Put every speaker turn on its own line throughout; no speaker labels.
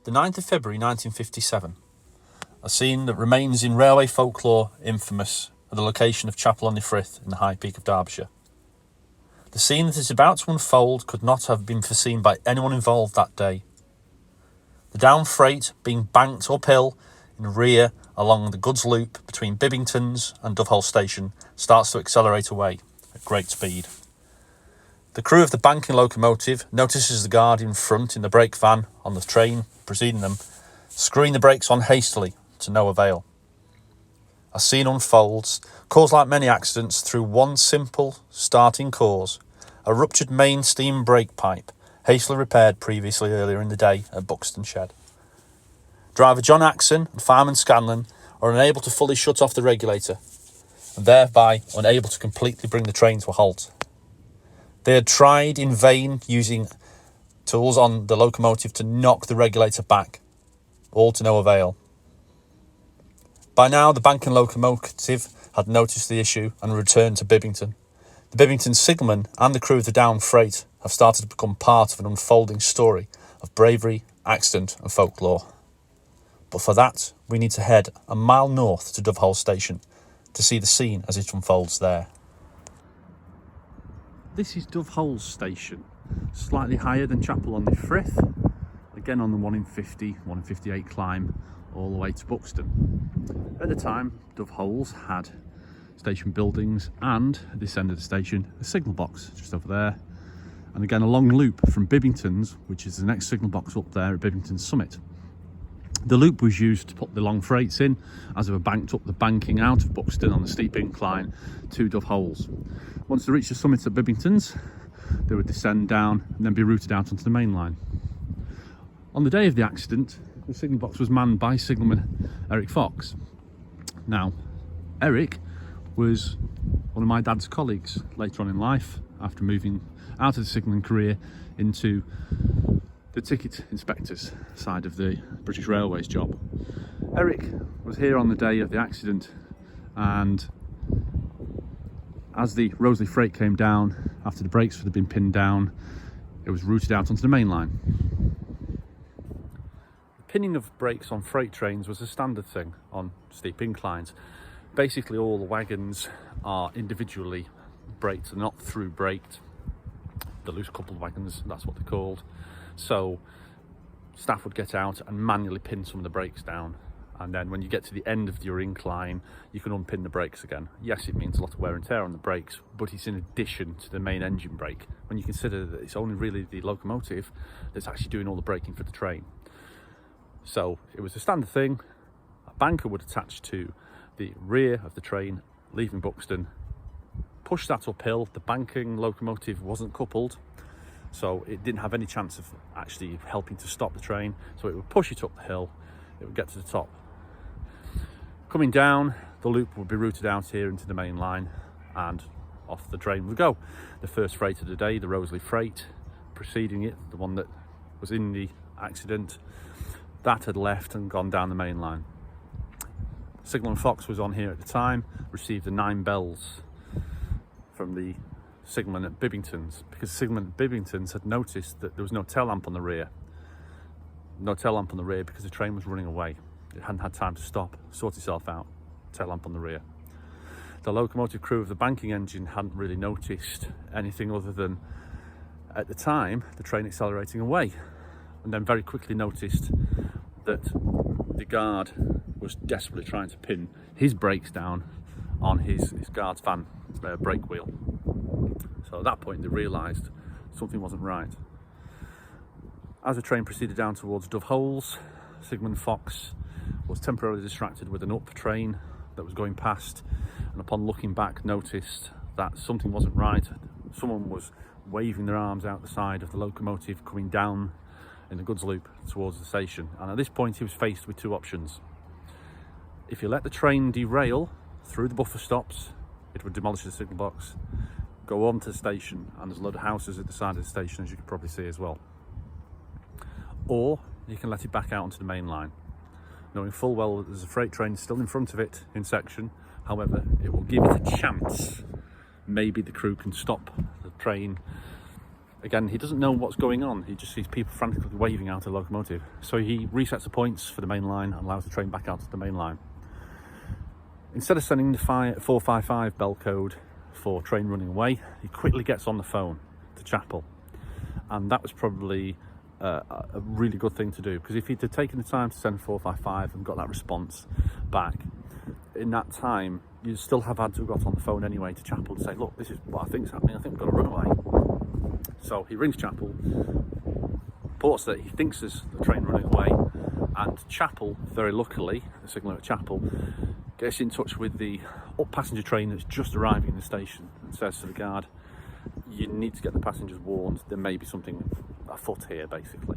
The 9th of February 1957, a scene that remains in railway folklore infamous at the location of Chapel-en-le-Frith in the High Peak of Derbyshire. The scene that is about to unfold could not have been foreseen by anyone involved that day. The down freight being banked uphill in rear along the goods loop between Bibbingtons and Dovehole Station starts to accelerate away at great speed. The crew of the banking locomotive notices the guard in front in the brake van on the train preceding them, screwing the brakes on hastily to no avail. A scene unfolds, caused like many accidents through one simple starting cause, a ruptured main steam brake pipe, hastily repaired previously earlier in the day at Buxton shed. Driver John Axon and fireman Scanlon are unable to fully shut off the regulator, and thereby unable to completely bring the train to a halt. They had tried in vain using tools on the locomotive to knock the regulator back, all to no avail. By now, the banking locomotive had noticed the issue and returned to Bibbington. The Bibbington signalmen and the crew of the down freight have started to become part of an unfolding story of bravery, accident and folklore. But for that, we need to head a mile north to Dovehole Station to see the scene as it unfolds there. This is Dovehole Station, slightly higher than Chapel-en-le-Frith, again on the 1 in 50, 1 in 58 climb all the way to Buxton. At the time, Doveholes had station buildings and at this end of the station a signal box just over there, and again a long loop from Bibbingtons, which is the next signal box up there at Bibbington Summit. The loop was used to put the long freights in as they were banked up the banking out of Buxton on the steep incline to Doveholes. Once they reached the summit at Bibbingtons, they would descend down and then be routed out onto the main line. On the day of the accident, the signal box was manned by signalman Eric Fox. Now, Eric was one of my dad's colleagues later on in life, after moving out of the signalling career into the ticket inspector's side of the British Railways job. Eric was here on the day of the accident, and as the Roseley freight came down, after the brakes had been pinned down, it was routed out onto the main line. The pinning of brakes on freight trains was a standard thing on steep inclines. Basically all the wagons are individually braked, they're not through braked. The loose coupled wagons, that's what they're called. So staff would get out and manually pin some of the brakes down, and then when you get to the end of your incline you can unpin the brakes again. Yes, it means a lot of wear and tear on the brakes, but it's in addition to the main engine brake, when you consider that it's only really the locomotive that's actually doing all the braking for the train. So it was a standard thing. A banker would attach to the rear of the train leaving Buxton, push that uphill. The banking locomotive wasn't coupled, so it didn't have any chance of actually helping to stop the train, so it would push it up the hill, it would get to the top. Coming down, the loop would be routed out here into the main line, and off the train would go. The first freight of the day, the Roseley freight, preceding it, the one that was in the accident, that had left and gone down the main line. Signalman Fox was on here at the time, received the 9 bells from the signalman at Bibbingtons, because the signalman at Bibbingtons had noticed that there was no tail lamp on the rear. No tail lamp on the rear because the train was running away. It hadn't had time to stop, sort itself out. Tail lamp on the rear. The locomotive crew of the banking engine hadn't really noticed anything other than, at the time, the train accelerating away, and then very quickly noticed that the guard was desperately trying to pin his brakes down on his guard's van brake wheel. So at that point they realised something wasn't right. As the train proceeded down towards Doveholes, Signalman Fox was temporarily distracted with an up train that was going past, and upon looking back noticed that something wasn't right. Someone was waving their arms out the side of the locomotive coming down in the goods loop towards the station, and at this point he was faced with two options. If you let the train derail through the buffer stops, it would demolish the signal box, go on to the station, and there's a load of houses at the side of the station, as you can probably see as well. Or you can let it back out onto the main line, knowing full well that there's a freight train still in front of it in section. However, it will give it a chance. Maybe the crew can stop the train Again, he doesn't know what's going on. He just sees people frantically waving out a locomotive. So he resets the points for the main line and allows the train back out to the main line. Instead of sending the 455 bell code for train running away, he quickly gets on the phone to Chapel. And that was probably a really good thing to do, because if he'd have taken the time to send 455 and got that response back, in that time, you'd still have had to have got on the phone anyway to Chapel to say, look, this is what I think's happening, I think we've got to run away. So he rings Chapel, reports that he thinks there's a train running away, and Chapel, very luckily, the signaller at Chapel, gets in touch with the passenger train that's just arriving in the station and says to the guard, you need to get the passengers warned, there may be something afoot here, basically.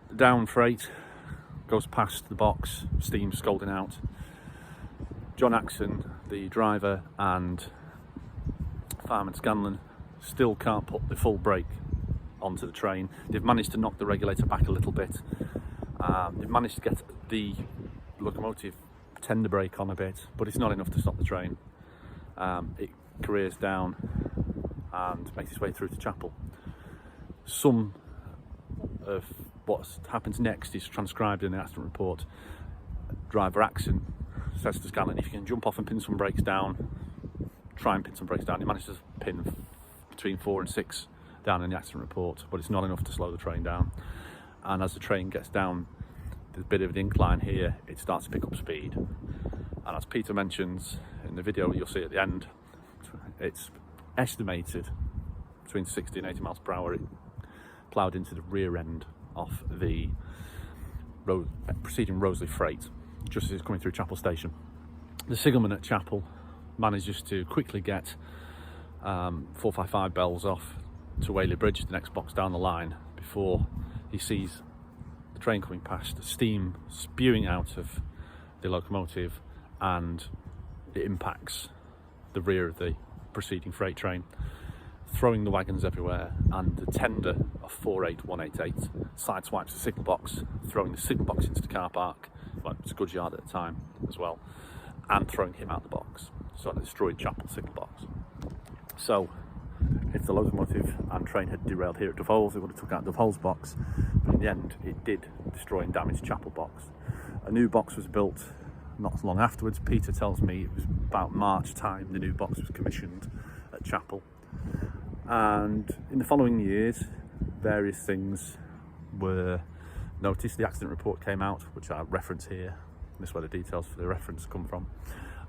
The down freight goes past the box, steam scalding out. John Axon, the driver, and fireman Scanlon still can't put the full brake onto the train. They've managed to knock the regulator back a little bit. They've managed to get the locomotive tender brake on a bit, but it's not enough to stop the train. It careers down and makes its way through to Chapel. Some of what happens next is transcribed in the accident report. Driver Axon says to Scanlon, if you can jump off and pin some brakes down, try and pin some brakes down. He manages to pin between 4 and 6 down in the accident report, but it's not enough to slow the train down. And as the train gets down the bit of an incline here, it starts to pick up speed. And as Peter mentions in the video you'll see at the end, it's estimated between 60 and 80 miles per hour. It ploughed into the rear end of the preceding Roseley freight just as it's coming through Chapel station. The signalman at Chapel manages to quickly get 455 bells off to Whaley Bridge, the next box down the line, before he sees the train coming past, steam spewing out of the locomotive, and it impacts the rear of the preceding freight train, throwing the wagons everywhere, and the tender of 48188 sideswipes the signal box, throwing the signal box into the car park, well, it's a goods yard at the time as well, and throwing him out the box. So it destroyed Chapel's signal box. So if the locomotive and train had derailed here at Duffholes, it would have took out Duffholes box, but in the end it did destroy and damage Chapel box. A new box was built not long afterwards. Peter tells me it was about March time the new box was commissioned at Chapel. And in the following years, various things were noticed. The accident report came out, which I reference here. This is where the details for the reference come from.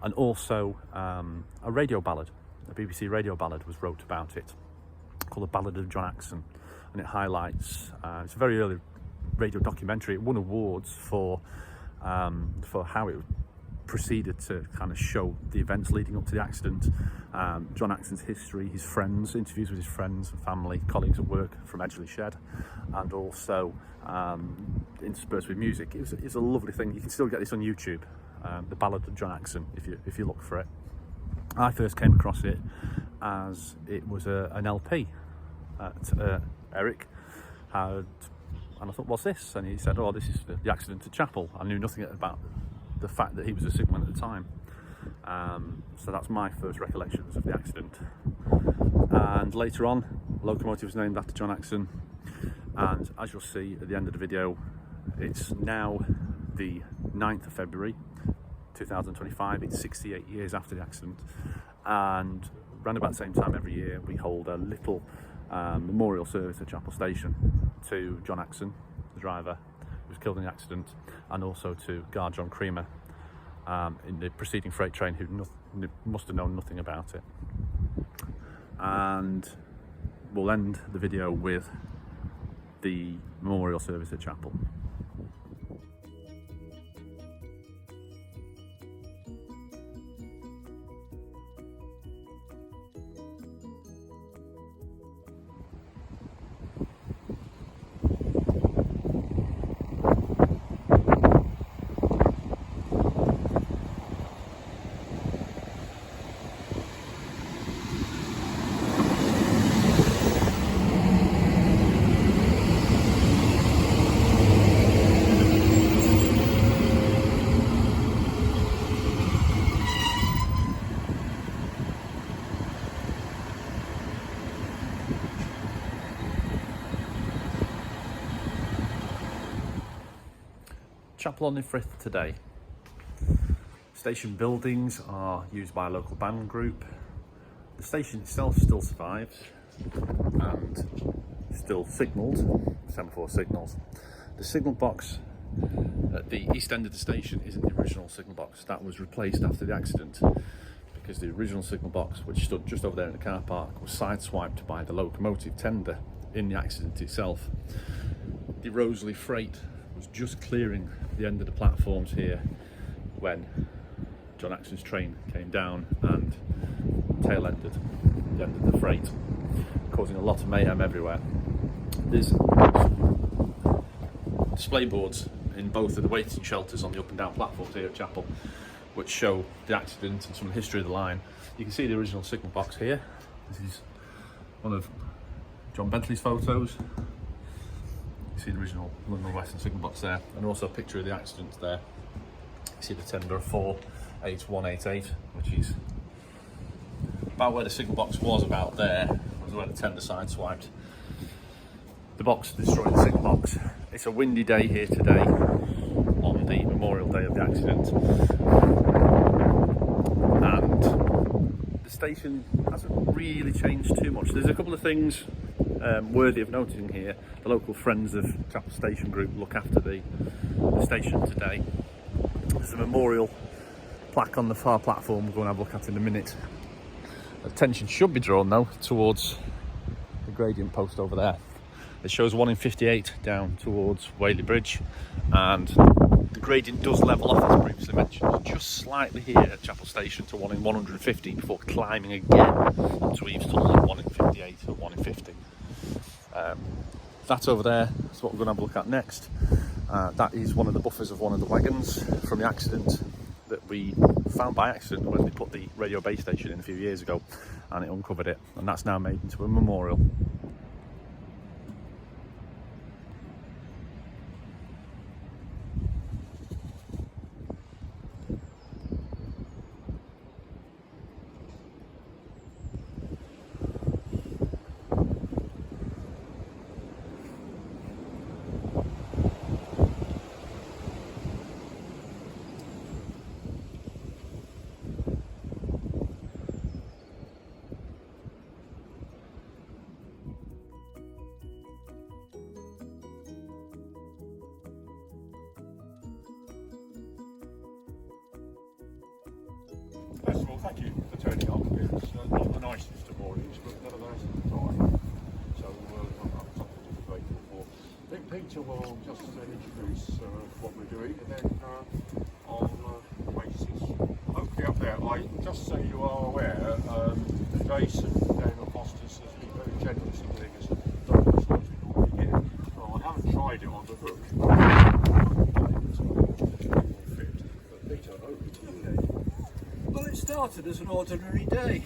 And also a radio ballad, a BBC radio ballad was wrote about it, called The Ballad of John Axon. And it highlights, it's a very early radio documentary. It won awards for how it proceeded to kind of show the events leading up to the accident, John Axon's history, his friends, interviews with his friends and family, colleagues at work from Edgeley Shed, and also interspersed with music. It's a lovely thing. You can still get this on YouTube, The Ballad of John Axon, if you look for it. I first came across it as it was an LP that Eric had, and I thought, what's this? And he said, oh, this is the accident at Chapel. I knew nothing about the fact that he was a signalman at the time. So that's my first recollections of the accident. And later on, the locomotive was named after John Axon. And as you'll see at the end of the video, it's now the 9th of February 2025. It's 68 years after the accident. And around about the same time every year, we hold a little memorial service at Chapel Station to John Axon, the driver who was killed in the accident, and also to Guard John Creamer in the preceding freight train, who must have known nothing about it. And we'll end the video with the memorial service at Chapel. Chapel-en-le-Frith today. Station buildings are used by a local band group. The station itself still survives and still signalled, semaphore signals. The signal box at the east end of the station isn't the original signal box. That was replaced after the accident because the original signal box, which stood just over there in the car park, was sideswiped by the locomotive tender in the accident itself. The Edgeley Freight was just clearing the end of the platforms here when John Axon's train came down and tail-ended the end of the freight, causing a lot of mayhem everywhere. There's display boards in both of the waiting shelters on the up and down platforms here at Chapel, which show the accident and some of the history of the line. You can see the original signal box here. This is one of J M Bentley's photos. You see the original London Western signal box there, and also a picture of the accident there. You see the tender 48188, which is about where the signal box was, about there, was where the tender sideswiped the box, destroyed the signal box. It's a windy day here today on the Memorial Day of the accident, and the station hasn't really changed too much. There's a couple of things worthy of noting here. The local Friends of Chapel Station group look after the station today. There's a memorial plaque on the far platform we'll go and have a look at in a minute. Attention should be drawn though towards the gradient post over there. It shows 1 in 58 down towards Whaley Bridge, and the gradient does level off, as previously mentioned, just slightly here at Chapel Station to 1 in 150 before climbing again to Eves Tunnel at 1 in 58 or 1 in 50. That over there is what we're going to have a look at next. That is one of the buffers of one of the wagons from the accident that we found by accident when they put the radio base station in a few years ago, and it uncovered it, and that's now made into a memorial.
First of all, thank you for turning up. It's not the nicest of mornings, but nevertheless it's time. So I'm something to be grateful for. I think Peter will just introduce what we're doing, and then on the basis, hopefully up there, just so you are aware, Jason down at Foster's has been very generous in giving us double starting already here. Well, I haven't tried it on the hook. But Peter, over to you then.
Well, it started as an ordinary day.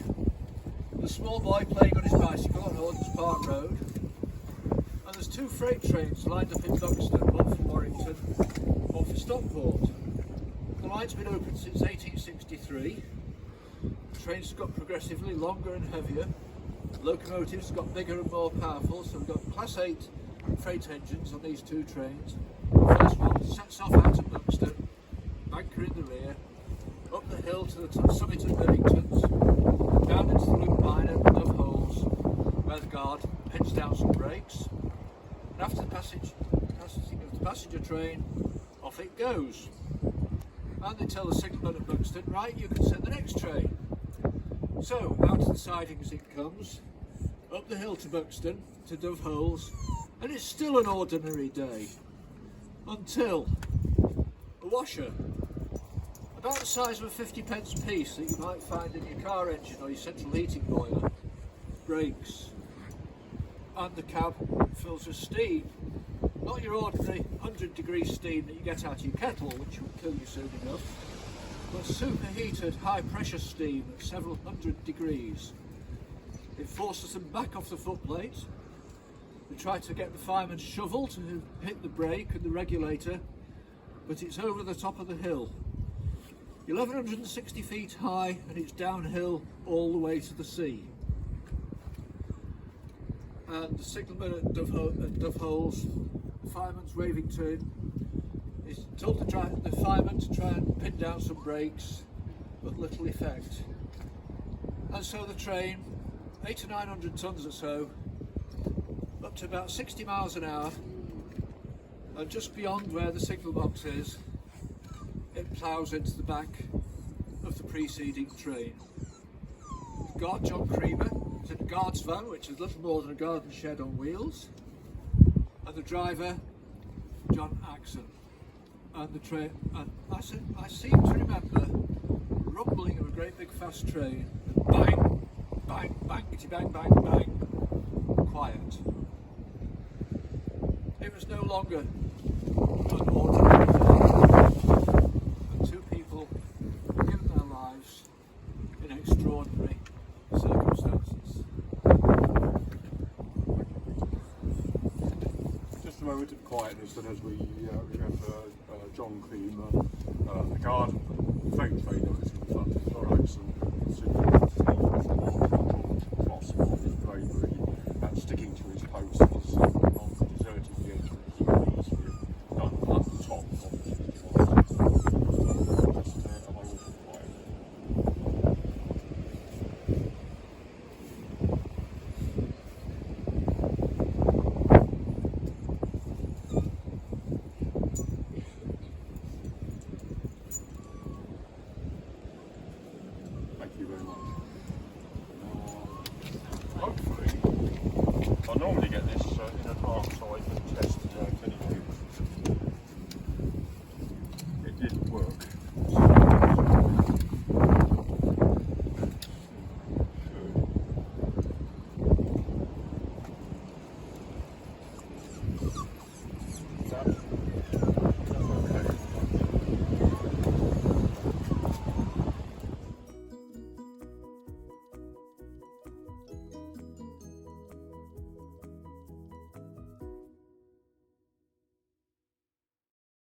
A small boy playing on his bicycle on Ordens Park Road, and there's 2 freight trains lined up in Buxton, one for Warrington, one for Stockport. The line's been open since 1863. The trains got progressively longer and heavier. The locomotives got bigger and more powerful, so we've got Class 8 freight engines on these 2 trains. The first one sets off out of Buxton, banker in the rear, up the hill to the summit of Bibbingtons, down into the loop line at Dove Holes, where the guard heads down some brakes, and after the passing of the passenger train, off it goes. And they tell the signalman at Buxton, right, you can set the next train. So, out of the sidings it comes, up the hill to Buxton, to Dove Holes, and it's still an ordinary day. Until a washer, about the size of a 50p piece that you might find in your car engine or your central heating boiler, breaks, and the cab fills with steam. Not your ordinary 100-degree steam that you get out of your kettle, which will kill you soon enough, but superheated high-pressure steam at several hundred degrees. It forces them back off the footplate. They try to get the fireman's shovel to hit the brake and the regulator, but it's over the top of the hill. 1160 feet high, and it's downhill all the way to the sea. And the signalman at Dove Holes, the fireman's waving to him. He's told the fireman to try and pin down some brakes, but little effect. And so the train, 800 to 900 tons or so, up to about 60 miles an hour, and just beyond where the signal box is, it ploughs into the back of the preceding train. Guard John Creamer is in a guard's van, which is little more than a garden shed on wheels, and the driver, John Axon. And the train, and I seem to remember rumbling of a great big fast train. Bang, bang, bangity bang, bang, bang. Quiet. It was no longer an ordinary thing. And two people were given their lives in extraordinary circumstances.
Just a moment of quietness, and as we remember John Creamer, the guard freight trainer that's in front of John Axon, cross of his bravery and sticking to his post as not deserting the edge of the keys with done at the top of the just a moment of quiet. Thank you very much. Hopefully, I normally get this in advance so I can test anyway. It didn't work. That